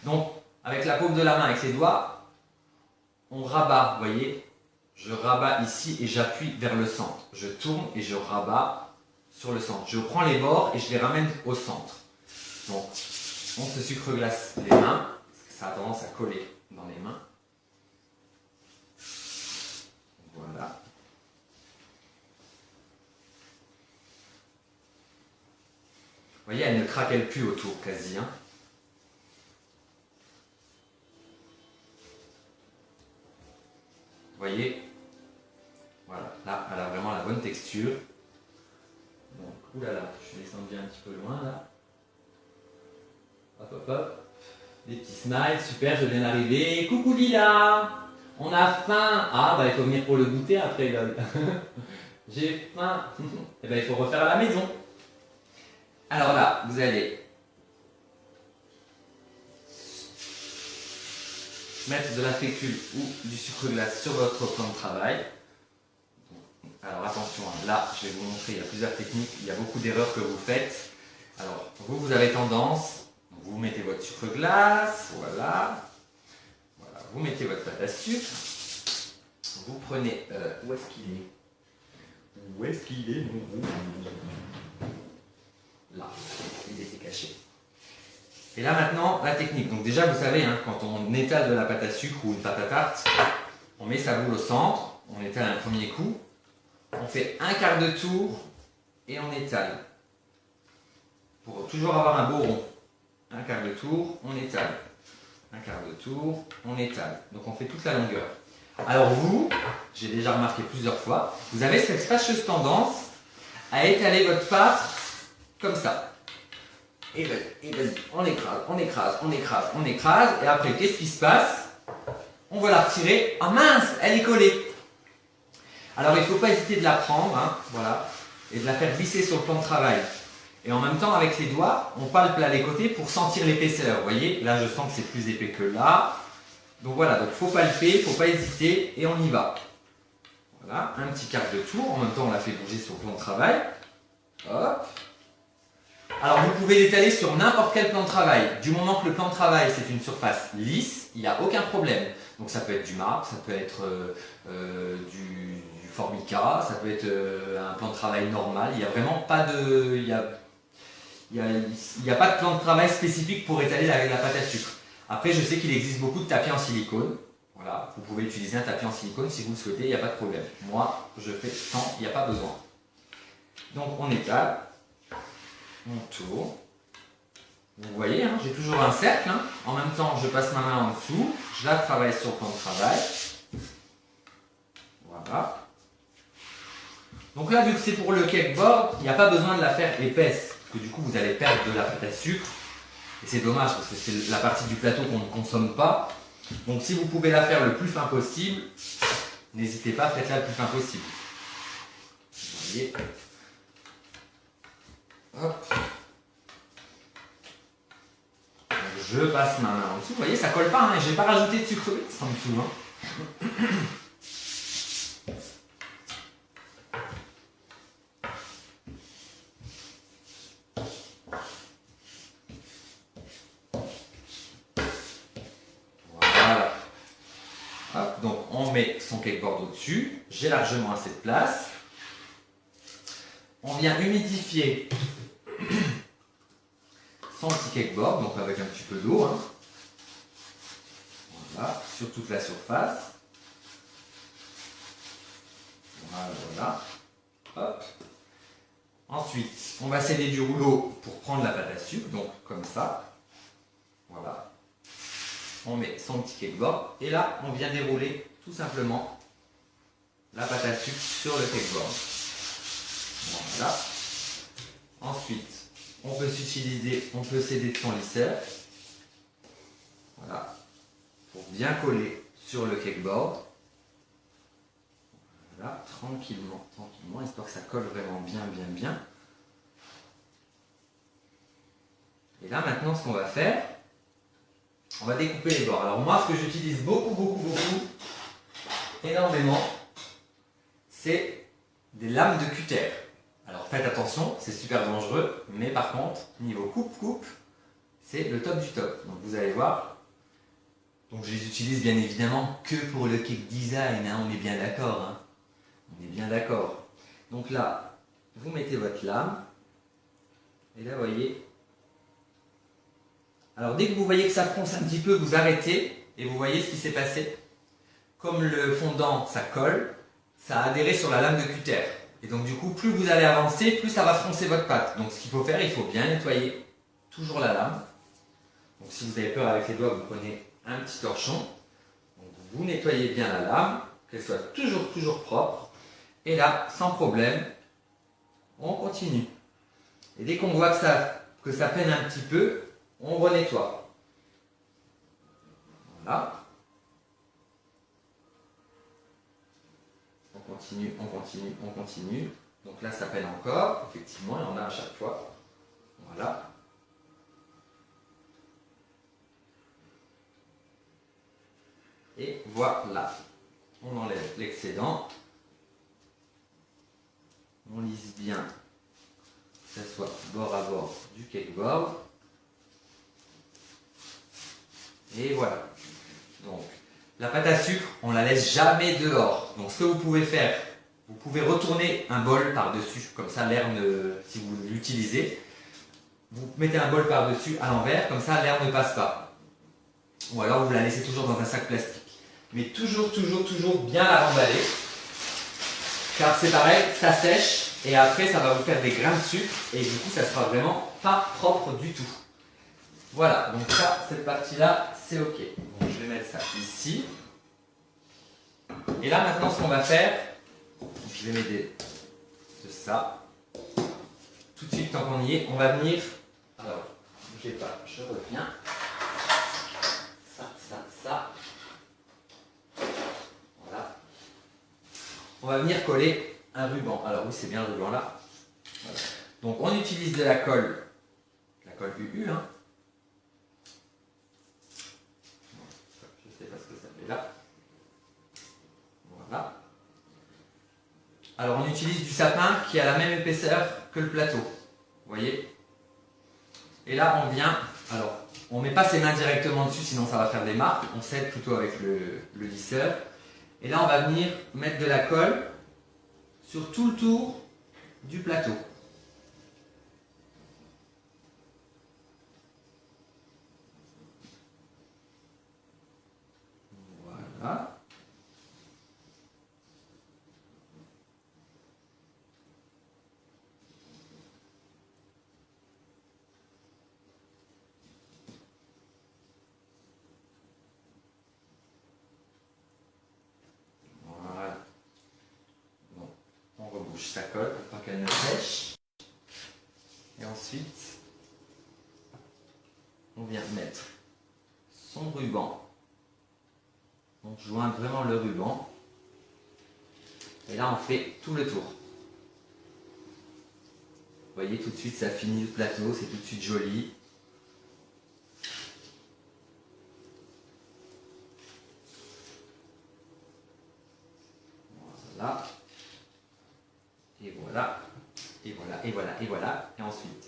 Donc, avec la paume de la main, avec les doigts, on rabat, vous voyez. Je rabats ici et j'appuie vers le centre. Je tourne et je rabats sur le centre. Je prends les bords et je les ramène au centre. Donc, on se sucre glace les mains, parce que ça a tendance à coller dans les mains. Voilà. Vous voyez, elle ne craquelle plus autour, quasi. Hein. Vous voyez, voilà, là, elle a vraiment la bonne texture. Donc, oulala, je suis descendu un petit peu loin, là. Hop, hop, hop. Des petits smiles, super, je viens d'arriver. Coucou Lila, on a faim. Ah, bah il faut venir pour le goûter après, lol. J'ai faim. Et ben il faut refaire à la maison. Alors là, vous allez mettre de la fécule ou du sucre glace sur votre plan de travail. Alors attention, là, je vais vous montrer, il y a plusieurs techniques, il y a beaucoup d'erreurs que vous faites. Alors, vous avez tendance, vous mettez votre sucre glace, voilà. Voilà, vous mettez votre pâte à sucre. Vous prenez, où est-ce qu'il est? Où est-ce qu'il est? Là, il était caché. Et là maintenant, la technique. Donc déjà, vous savez, hein, quand on étale de la pâte à sucre ou une pâte à tarte, on met sa boule au centre, on étale un premier coup, on fait un quart de tour et on étale. Pour toujours avoir un beau rond. Un quart de tour, on étale. Un quart de tour, on étale. Donc on fait toute la longueur. Alors vous, j'ai déjà remarqué plusieurs fois, vous avez cette fâcheuse tendance à étaler votre pâte comme ça. Et vas-y, on écrase, on écrase, on écrase, on écrase. Et après, qu'est-ce qui se passe? On va la retirer. Ah mince, elle est collée. Alors il ne faut pas hésiter de la prendre, hein, voilà, et de la faire glisser sur le plan de travail. Et en même temps, avec les doigts, on palpe là les côtés pour sentir l'épaisseur. Vous voyez, là je sens que c'est plus épais que là. Donc voilà, donc il faut palper, il ne faut pas hésiter, et on y va. Voilà, un petit quart de tour, en même temps on la fait bouger sur le plan de travail. Hop. Alors vous pouvez l'étaler sur n'importe quel plan de travail. Du moment que le plan de travail c'est une surface lisse, il n'y a aucun problème. Donc ça peut être du marbre, ça peut être du formica, ça peut être un plan de travail normal. Il n'y a vraiment pas de... Il n'y a pas de plan de travail spécifique pour étaler avec la pâte à sucre. Après, je sais qu'il existe beaucoup de tapis en silicone. Voilà, vous pouvez utiliser un tapis en silicone si vous le souhaitez, il n'y a pas de problème. Moi, je fais sans, il n'y a pas besoin. Donc on étale, on tourne. Vous voyez, hein, j'ai toujours un cercle. Hein. En même temps, je passe ma main en dessous, je la travaille sur le plan de travail. Voilà. Donc là, vu que c'est pour le cakeboard, il n'y a pas besoin de la faire épaisse, parce que du coup, vous allez perdre de la pâte à sucre. Et c'est dommage, parce que c'est la partie du plateau qu'on ne consomme pas. Donc si vous pouvez la faire le plus fin possible, n'hésitez pas, faites-la le plus fin possible. Vous voyez. Hop. Donc, je passe ma main en dessous. Vous voyez, ça colle pas, hein, je n'ai pas rajouté de sucre glace en dessous. Hein. Hop, donc on met son cakeboard au-dessus, j'ai largement assez de place. On vient humidifier son petit cakeboard, donc avec un petit peu d'eau. Hein. Voilà, sur toute la surface. Voilà. Hop. Ensuite, on va sceller du rouleau pour prendre la pâte à sucre, donc comme ça. Voilà. On met son petit cakeboard et là on vient dérouler tout simplement la pâte à sucre sur le cakeboard. Voilà. Ensuite, on peut s'aider de son lisseur. Voilà. Pour bien coller sur le cakeboard. Voilà, tranquillement, tranquillement, histoire que ça colle vraiment bien. Et là maintenant ce qu'on va faire, on va découper les bords. Alors moi, ce que j'utilise beaucoup, énormément, c'est des lames de cutter. Alors faites attention, c'est super dangereux, mais par contre, niveau coupe, c'est le top du top. Donc vous allez voir. Donc je les utilise bien évidemment que pour le cake design, hein, on est bien d'accord. Hein. On est bien d'accord. Donc là, vous mettez votre lame. Et là, vous voyez. Alors dès que vous voyez que ça fronce un petit peu, vous arrêtez. Et vous voyez ce qui s'est passé. Comme le fondant, ça colle, ça a adhéré sur la lame de cutter. Et donc du coup, plus vous allez avancer, plus ça va froncer votre pâte. Donc ce qu'il faut faire, il faut bien nettoyer toujours la lame. Donc si vous avez peur avec les doigts, vous prenez un petit torchon. Donc, vous nettoyez bien la lame, qu'elle soit toujours propre. Et là, sans problème, on continue. Et dès qu'on voit que ça peine un petit peu, on renettoie. Voilà. On continue. Donc là, ça peine encore. Effectivement, il y en a à chaque fois. Voilà. Et voilà. On enlève l'excédent. On lisse bien, que ce soit bord à bord du cakeboard. Et voilà. Donc, la pâte à sucre, on ne la laisse jamais dehors. Donc, ce que vous pouvez faire, vous pouvez retourner un bol par-dessus, comme ça l'air ne, si vous l'utilisez, vous mettez un bol par-dessus à l'envers, comme ça l'air ne passe pas. Ou alors vous la laissez toujours dans un sac plastique. Mais toujours bien la remballer. Car c'est pareil, ça sèche et après ça va vous faire des grains de sucre et du coup ça sera vraiment pas propre du tout. Voilà, donc ça, cette partie-là, c'est ok. Donc je vais mettre ça ici. Et là maintenant ce qu'on va faire, je vais m'aider de ça. Tout de suite, tant qu'on y est, on va venir. Alors, bougez pas, je reviens. Ça. Voilà. On va venir coller un ruban. Alors oui, c'est bien le ruban là. Voilà. Donc on utilise de la colle UU. Hein. Je ne sais pas ce que ça fait là. Voilà. Alors on utilise du sapin qui a la même épaisseur que le plateau. Vous voyez? Et là on vient. Alors on ne met pas ses mains directement dessus, sinon ça va faire des marques. On scelle plutôt avec le lisseur. Et là on va venir mettre de la colle sur tout le tour du plateau. Voilà. Voilà. Bon, on rebouche sa colle pour pas qu'elle ne sèche. Et ensuite, on vient mettre son ruban. On joint vraiment le ruban. Et là, on fait tout le tour. Vous voyez, tout de suite, ça finit le plateau, c'est tout de suite joli. Voilà. Et voilà. Et ensuite,